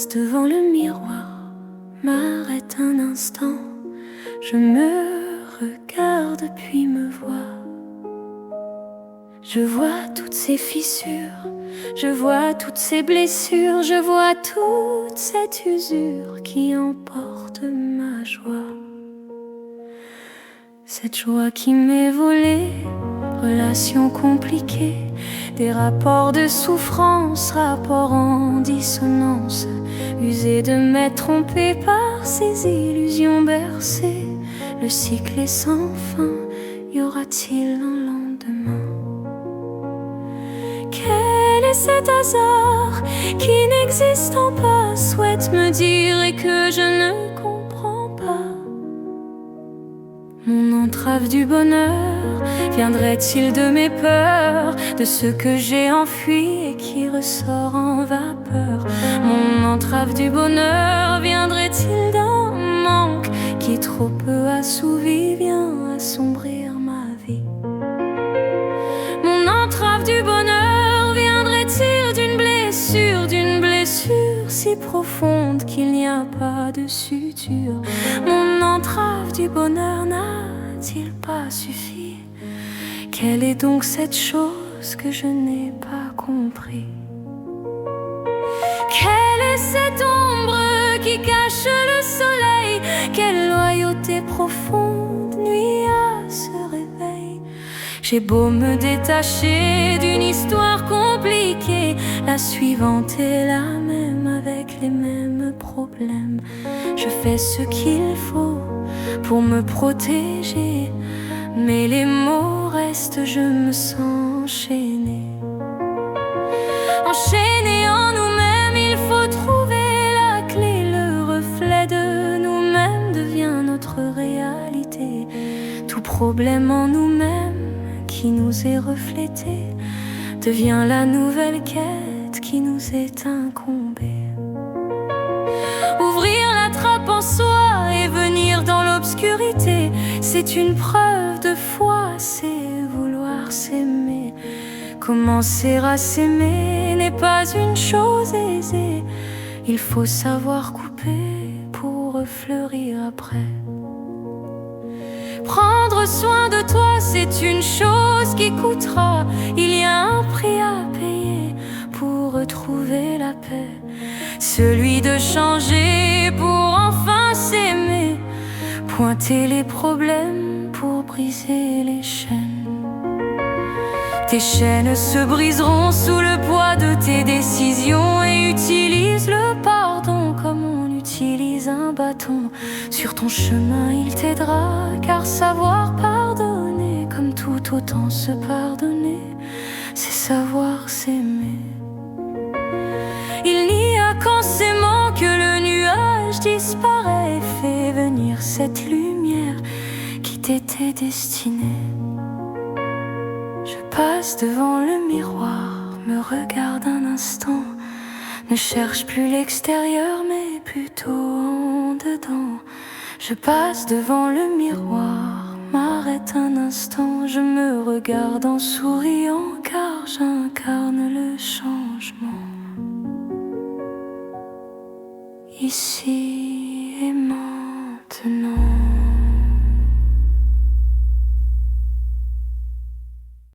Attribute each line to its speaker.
Speaker 1: passe devant le miroir, m'arrête un instant, je me regarde puis me vois. Je vois toutes ces fissures, je vois toutes ces blessures, je vois toute cette usure qui emporte ma joie. Cette joie qui m'est volée, relations compliquées, des rapports de souffrance, rapports en dissonance, usés de m'être trompé par ces illusions bercées. Le cycle est sans fin, y aura-t-il un lendemain? Quel est cet hasard qui n'existant pas souhaite me dire et que je ne comprends pas? Mon entrave du bonheur viendrait-il de mes peurs, de ce que j'ai enfui et qui ressort en vapeur? Mon entrave du bonheur viendrait-il d'un manque qui trop peu assouvi vient assombrir ma vie? Mon entrave du bonheur viendrait-il d'une blessure si profonde qu'il n'y a pas de suture? Mon entrave du bonheur n'a-t-il pas suffi? Quelle est donc cette chose que je n'ai pas compris? Quelle est cette ombre qui cache le soleil? Quelle loyauté profonde nuit à ce réveil? J'ai beau me détacher d'une histoire compliquée, la suivante est la même avec les mêmes problèmes. Je fais ce qu'il faut pour me protéger, mais les mots restent, je me sens enchaînée. Enchaînée en nous-mêmes, il faut trouver la clé. Le reflet de nous-mêmes devient notre réalité. Tout problème en nous-mêmes qui nous est reflété devient la nouvelle quête qui nous est incombée. Ouvrir la trappe en soi et venir dans l'obscurité, c'est une preuve de foi, c'est vouloir s'aimer. Commencer à s'aimer n'est pas une chose aisée. Il faut savoir couper pour fleurir après. Prendre soin de toi, c'est une chose qui coûtera. Il y a un prix à payer pour retrouver la paix, celui de changer pour enfin s'aimer. Pointer les problèmes pour briser les chaînes. Tes chaînes se briseront sous le poids de tes décisions, et utilise le pardon comme on utilise un bâton. Sur ton chemin il t'aidera, car savoir pardonner, comme tout autant se pardonner, c'est savoir s'aimer. Il n'y a qu'en s'aimant que le nuage disparaît et fait venir cette lumière qui t'était destinée. Je passe devant le miroir, me regarde un instant, ne cherche plus l'extérieur mais plutôt en dedans. Je passe devant le miroir, m'arrête un instant, je me regarde en souriant car j'incarne le changement. Ici